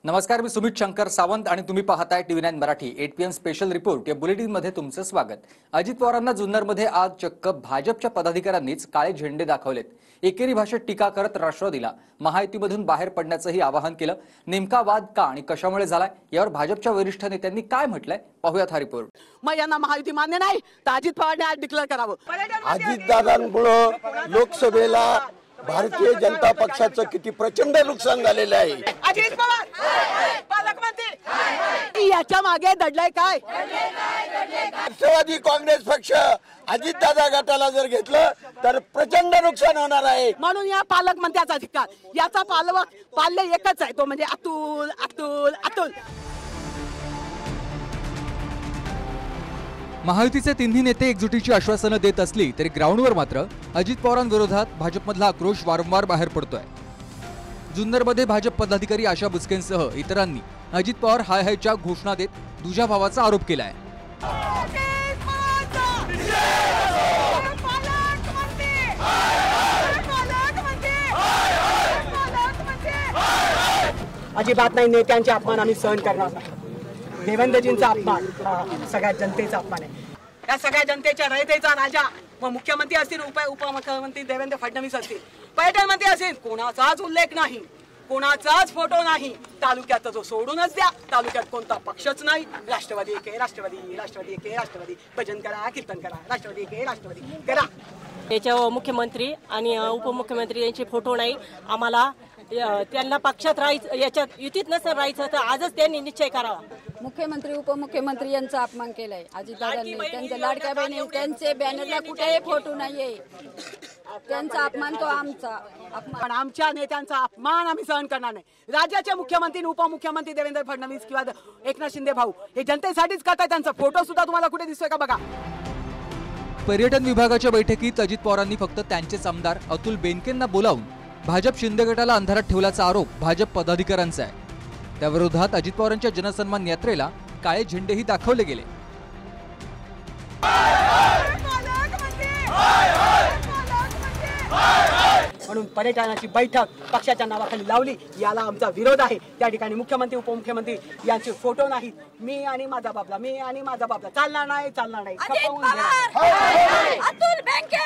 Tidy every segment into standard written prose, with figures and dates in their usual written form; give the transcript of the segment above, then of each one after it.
नमस्कार, मी सुमित शंकर सावंत आणि तुम्ही पाहताय TV9 Marathi 8 PM special report या बुलेटिन मध्ये तुमचं स्वागत। अजित पवारांना जुन्नरमध्ये आज चक्क भाजपच्या पदाधिकाऱ्यांनीच काळे झेंडे दाखवलेत। एकेरी भाषेत टीका करत राष्ट्रवादीला महायुतीमधून बाहेर पडण्याचंही आवाहन केलं। नेमका वाद का आणि कशामुळे झालाय यावर भाजपच्या वरिष्ठ नेत्यांनी काय म्हटलंय पाहूयात हा रिपोर्ट। मग यांना महायुती मान्य नाही तर अजित पवारने आज डिक्लेअर करावं। अजितदादांमुळे लोकसभेला भारतीय जनता पक्षाचं किती प्रचंड नुकसान झालेलं आहे। अजित पवार पालकमंत्री याच्या मागे दडलाय काय? राष्ट्रवादी काँग्रेस पक्ष अजितदादा गटाला जर घेतलं तर प्रचंड नुकसान होणार आहे। म्हणून या पालकमंत्र्याचा अधिकार, याचा पाल्य एकच आहे, तो म्हणजे अतुल अतुल अतुल। महायुतीचे तिन्ही नेते एकजुटीची आश्वासनं देत असली तरी ग्राउंडवर मात्र अजित पवारांविरोधात भाजपमधला आक्रोश वारंवार बाहेर पडतोय। जुन्नरमध्ये भाजप पदाधिकारी आशा बुचकेंसह इतरांनी अजित पवार हाय हायच्या घोषणा देत दुजाभावाचा आरोप केलाय। अजिबात नाही, नेत्यांचे अपमान आम्ही सहन करणार नाही। देवेंद्रजींचा अपमान सगळ्या जनतेचा अपमान आहे। या सगळ्या जनतेच्या रयतेचा राजा मग मुख्यमंत्री असतील, उपमुख्यमंत्री देवेंद्र फडणवीस असतील, पर्यटन मंत्री असतील, कोणाचाच उल्लेख नाही, कोणाचाच फोटो नाही। तालुक्यात जो सोडूनच द्या, तालुक्यात कोणता पक्षच नाही। राष्ट्रवादी एक आहे, राष्ट्रवादी राष्ट्रवादी एक आहे, राष्ट्रवादी भजन करा, कीर्तन करा, राष्ट्रवादी एक आहे, राष्ट्रवादी करा। याच्या मुख्यमंत्री आणि उपमुख्यमंत्री यांचे फोटो नाही। आम्हाला त्यांना पक्षात राहायचं, याच्यात युतीत नसेल राहायचं तर आजच त्यांनी निश्चय करावा। मुख्यमंत्री उपमुख्यमंत्री यांचा अपमान केलाय अजितदादांनी। त्यांच्या लाडक्या बहिणी त्यांचे बॅनरला कुठेही फोटो नाहीये, त्यांचा अपमान तो आमचा अपमान। आमच्या नेत्यांचा अपमान आम्ही सहन करणार नाही। राज्याचे मुख्यमंत्री उपमुख्यमंत्री देवेंद्र फडणवीस किंवा एकनाथ शिंदे भाऊ हे जनतेसाठीच करतात, त्यांचा फोटो सुद्धा तुम्हाला कुठे दिसतोय का बघा। पर्यटन विभागाच्या बैठकीत अजित पवारांनी फक्त त्यांचेच आमदार अतुल बेनकेंना बोलावून भाजप शिंदे गटाला अंधारात ठेवल्याचा आरोप भाजप पदाधिकाऱ्यांचा आहे। त्याविरोधात अजित पवारांच्या जनसन्मान यात्रेला काळे झेंडेही दाखवले गेले। म्हणून पर्यटनाची बैठक पक्षाच्या नावाखाली लावली, याला आमचा विरोध आहे। त्या ठिकाणी मुख्यमंत्री उपमुख्यमंत्री यांचे फोटो नाहीत। मी आणि माझा बाबला, मी आणि माझा बाबला चालणार नाही, चालणार नाही। अतुल बेनके,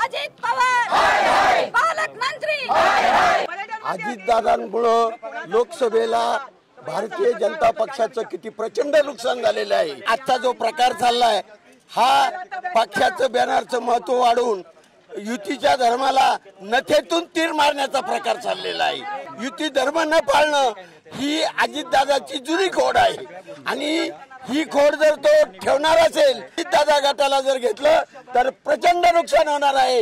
अजित पवार पालकमंत्री। अजितदादांमुळे लोकसभेला भारतीय जनता पक्षाचं किती प्रचंड नुकसान झालेलं आहे। आजचा जो प्रकार चाललाय हा पक्षाचं बॅनरचं महत्व वाढवून युतीच्या धर्माला नथेतून तीर मारण्याचा प्रकार चाललेला आहे। युती धर्म न पाळणं ही अजितदादाची जुनी खोड आहे आणि ही खोड जर तो ठेवणार असेल, अजितदादा गटाला जर घेतलं तर प्रचंड नुकसान होणार आहे।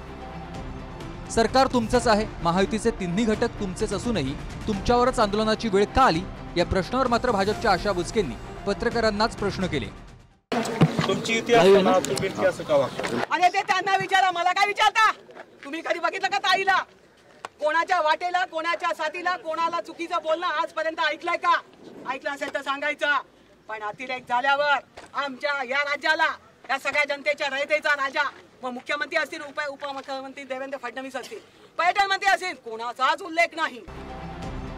सरकार तुमचंच आहे, महायुतीचे तिन्ही घटक तुमचेच असूनही तुमच्यावरच आंदोलनाची वेळ का आली या प्रश्नावर मात्र भाजपच्या आशा बुचकेंनी पत्रकारांनाच प्रश्न केले। तुमची युती असताना अतुल बेनके असं का वागतात? आणि ते त्यांना विचारा, मला काय विचारता? तुम्ही कधी बघितलं का ताईला कोणाच्या वाटेला, कोणाच्या साथीला, कोणाला चुकीचं बोलणं आजपर्यंत ऐकलंय का? ऐकलं असेल तर सांगायचं। पण अतिरेक झाल्यावर आमच्या या राज्याला, या सगळ्या जनतेच्या रयतेचा राजा मग मुख्यमंत्री असतील, उपमुख्यमंत्री देवेंद्र फडणवीस असतील, पर्यटन मंत्री असतील, कोणाचाच उल्लेख नाही।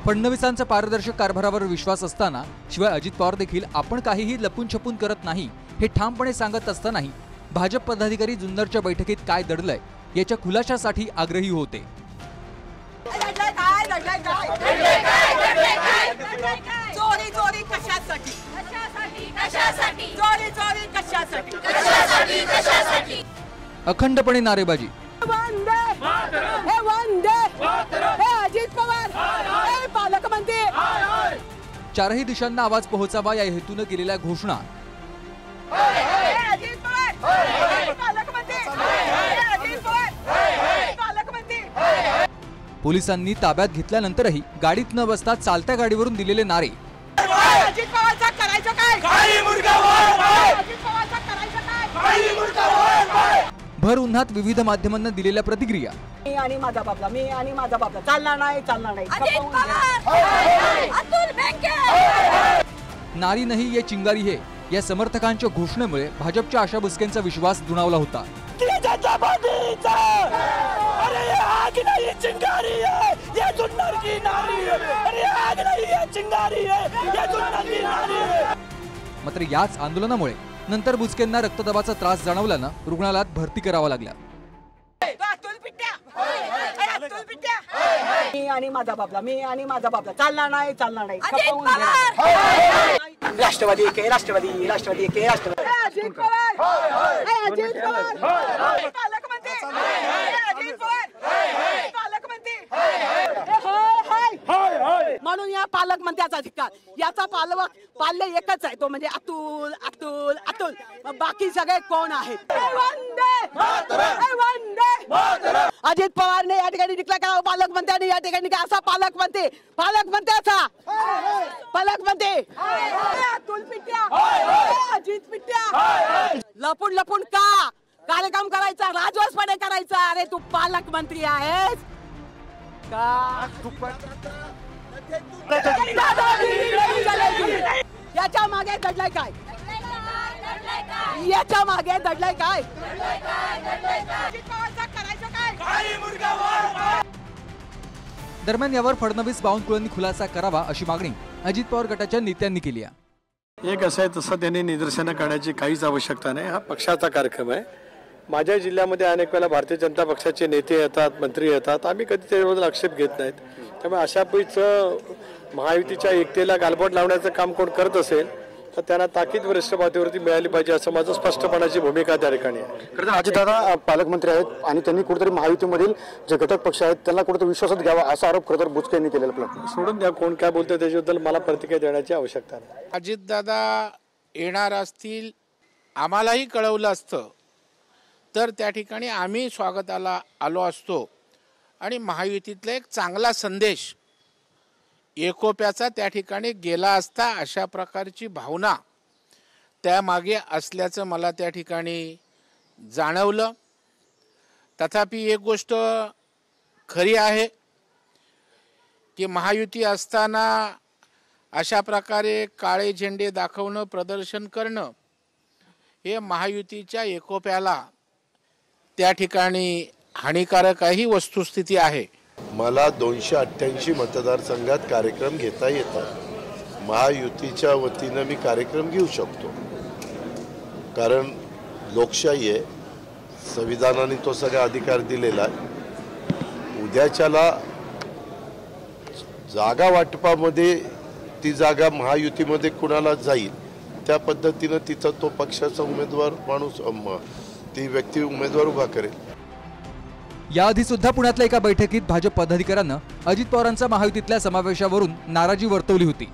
फडणवीसांचा पारदर्शक कारभारावर विश्वास असताना शिवाय अजित पवार देखील आपण काहीही लपून छपून करत नाही हे ठामपणे सांगत असतानाही भाजप पदाधिकारी जुन्नरच्या बैठकीत काय दडलंय याच्या खुलाशासाठी आग्रही होते। चोरी चोरी कशासाठी? चोरी चोरी कशासाठी? अखंडपणे नारेबाजी। वंदे हे वंदे हे अजित पवार हे पालकमंत्री। चारही दिशांना आवाज पोहोचावा या हेतून केलेल्या घोषणा। पोलिसांनी ताब्यात घेतल्यानंतरही गाडीत न बसता चालत्या गाडीवरून दिलेले नारे। अजित पवारचा करायचं काय? भर उन्हात विविध माध्यमांना दिलेल्या प्रतिक्रिया। मी आणि माझा बाबला, मी आणि माझा बाबला चालणार नाही, चालणार नाही। अतुल बेनके नारी नाही ये चिंगारी है या समर्थकांच्या घोषणेमुळे भाजपच्या आशा बुचकेंचा विश्वास दुणावला होता। त्याच्या पाठीचा अरे आग नाही चिंगारी है ये जुन्नर की नारी है अरे आग नहीं ये चिंगारी है ये जुन्नर की नारी है। मात्र याच आंदोलनामुळे नंतर बुचकेंना रक्तदाबाचा त्रास जाणवल्यानं रुग्णालयात भरती करावं लागलं। मी आणि माझा बाबला चालणार नाही राष्ट्रवादी एक आहे, राष्ट्रवादी एक आहे, राष्ट्रवादी अजित पवार पालकमंत्री म्हणून या पालकमंत्र्याचा अधिकार याचा पाल्य एकच आहे तो म्हणजे अतुल मग बाकी सगळे कोण आहेत। अजित पवारने या ठिकाणी डिक्लेअर करावं पालकमंत्र्यांनी या ठिकाणी असा पालकमंत्र्याचा अतुल पिट्या अजित पिट्या लपून का कार्यक्रम करायचा राजवसपणे करायचा। अरे तू पालकमंत्री आहेस का याच्या मागे दडलाय काय दरम्यान यावर फडणवीस बावनकुळेंनी खुलासा करावा अशी मागणी अजित पवार गटाच्या नेत्यांनी केली आहे। एक असं आहे तसं त्यांनी निदर्शनं करण्याची काहीच आवश्यकता नाही। हा पक्षाचा कार्यक्रम आहे। माझ्या जिल्ह्यामध्ये अनेक वेळा भारतीय जनता पक्षाचे नेते येतात, मंत्री येतात, आम्ही कधी त्याच्याबद्दल आक्षेप घेत नाहीत। त्यामुळे अशा पैचं महायुतीच्या एकतेला गालबोट लावण्याचं काम कोण करत असेल तर त्यांना ताकीद वरिष्ठ पातळीवरती मिळाली पाहिजे असं माझं स्पष्टपणाची भूमिका त्या ठिकाणी आहे। खरं तर अजितदादा पालकमंत्री आहेत आणि त्यांनी कुठेतरी महायुतीमधील जे घटक पक्ष आहेत त्यांना कुठेतरी विश्वासात घ्यावा असा आरोप खरं तर बुचके यांनी केलेला सोडून द्या, कोण काय बोलतोय त्याच्याबद्दल मला प्रतिक्रिया देण्याची आवश्यकता नाही। अजितदादा येणार असतील आम्हालाही कळवलं असतं तर त्या ठिकाणी आम्ही स्वागताला आलो असतो आणि महायुतीतला एक चांगला संदेश एकोप्याचा त्या ठिकाणी गेला असता अशा प्रकारची भावना त्यामागे असल्याचं मला त्या ठिकाणी जाणवलं। तथापि एक गोष्ट खरी आहे की महायुती असताना अशा प्रकारे काळे झेंडे दाखवणं प्रदर्शन करणं हे महायुतीच्या एकोप्याला त्या ठिकाणी हानिकारकही वस्तुस्थिती आहे। मला 288 मतदारसंघात कार्यक्रम घेता येतात। महायुतीच्या वतीनं मी कार्यक्रम घेऊ शकतो कारण लोकशाही आहे, संविधानाने तो सगळा अधिकार दिलेला आहे। उद्याच्याला जागा वाटपामध्ये ती जागा महायुतीमध्ये कुणाला जाईल त्या पद्धतीनं तिथं तो पक्षाचा उमेदवार माणूस ती व्यक्ती उमेदवार उभा करेल। याआधी सुद्धा पुण्यातल्या एका बैठकीत भाजप पदाधिकाऱ्यांना अजित पवारांचा महायुतीतल्या समावेशावरून नाराजी वर्तवली होती।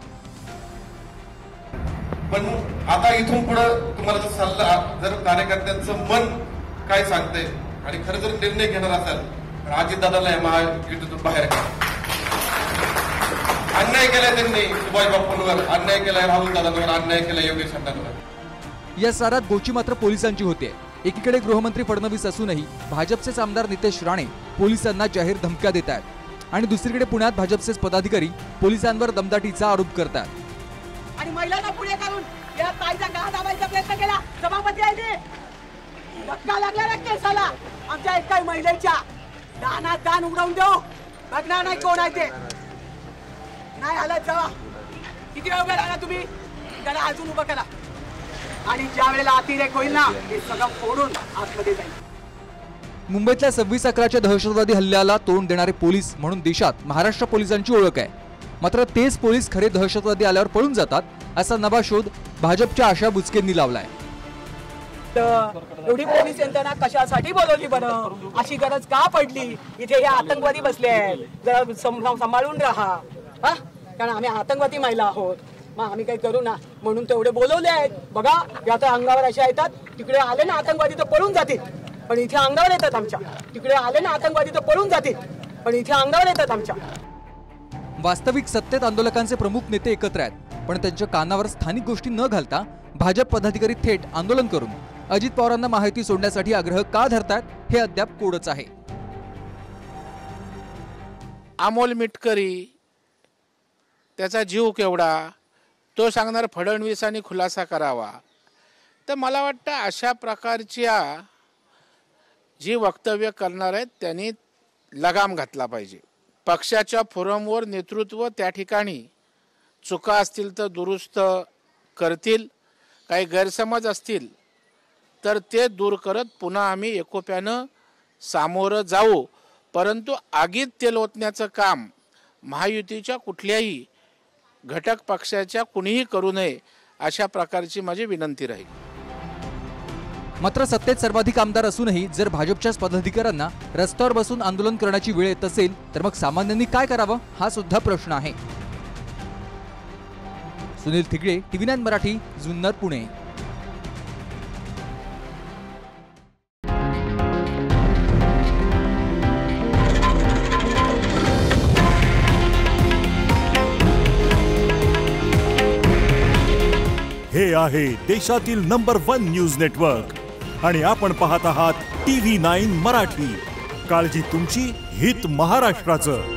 पण आता इथून पुढे तुम्हाला जर सल्ला जर कार्यकर्त्यांचं मन काय सांगते आणि खरं जर निर्णय घेणार असाल तर अजितदादाला या महायुतीतून बाहेर काढा। अन्याय केलाय त्यांनी सुभाष बापूंवर, अन्याय केलाय राहुल दादांवर, अन्याय केलाय योगेश अण्णांवर। या सारात गोची मात्र पोलिसांची होते। एकीकडे गृहमंत्री फडणवीस असूनही भाजपचेच आमदार नितेश राणे पोलिसांना जाहीर धमक्या देत आहेत आणि दुसरीकडे पुण्यात भाजपचेच पदाधिकारी पोलिसांवर दमदाटीचा आरोप करतात। आणि महिलांना पुढे करून या ताईचा गळा दाबायचा प्रयत्न केला। सभापती आहे ते धक्का लागला ना केसाला आमच्या एकाही महिलेच्या दानात दान उडवून देऊ बघणार नाही कोण आहे ते नाही हालत जावा। किती वेळ उभे राहा तुम्ही त्याला अजून उभं करा आणि ज्या वेळेला अतिरेक होईल ना हे सगळं फोडून आतमध्ये जाईल। मुंबईतल्या 26/11च्या दहशतवादी हल्ल्याला तोंड देणारे पोलीस म्हणून देशात महाराष्ट्र पोलिसांची ओळख आहे। मात्र तेच पोलीस खरे दहशतवादी आल्यावर पळून जातात असा नवा शोध भाजपच्या आशा बुचकेंनी लावलाय। एवढी पोलीस यंत्रणा कशासाठी बोलवली बरं? अशी गरज का पडली? इथे हे आतंकवादी बसले आहेत, जरा सांभाळून राहा हा, कारण आम्ही आतंकवादी महिला आहोत, मग आम्ही काही करू ना म्हणून तेवढे बोलवले आहेत। बघा आता अंगावर अशा येतात, तिकडे आले ना आतंकवादी तर पळून जातील, पण इथे अंगावर येतात आमच्या। तिकडे आले ना आतंकवादी तर पळून जातील, पण इथे अंगावर येतात आमच्या। वास्तविक सत्तेत आंदोलकांचे प्रमुख नेते एकत्र आहेत, पण त्यांच्या कानावर स्थानिक गोष्टी न घालता भाजप पदाधिकारी थेट आंदोलन करून अजित पवारांना महायुती सोडण्यासाठी आग्रह का धरतात हे अद्याप कोडच आहे। अमोल मिटकरी त्याचा जीव केवढा तो सांगणार फडणवीसांनी खुलासा करावा। तर मला वाटतं अशा प्रकारच्या जी वक्तव्य करणार आहेत त्यांनी लगाम घातला पाहिजे. पक्षाच्या फोरमवर नेतृत्व त्या ठिकाणी चुका असतील तर दुरुस्त करतील, काही गैरसमज असतील तर ते दूर करत पुन्हा आम्ही एकोप्यानं सामोरं जाऊ. परंतु आगीत तेल ओतण्याचं काम महायुतीच्या कुठल्याही घटक पक्षाच्या कुणीही करू नये, अशा प्रकारची माझी विनंती राहील. मात्र सत्तेत सर्वाधिक आमदार असूनही जर भाजपच्याच पदाधिकाऱ्यांना रस्त्यावर बसून आंदोलन करण्याची वेळ येत असेल तर मग सामान्यांनी काय करावं हा सुद्धा प्रश्न आहे. सुनील थिगळे, TV9 मराठी, जुन्नर, पुणे. हे आहे देशातील नंबर 1 न्यूज नेटवर्क आणि आपण पाहत आहात TV9 मराठी. काळजी तुमची, हित महाराष्ट्राचं.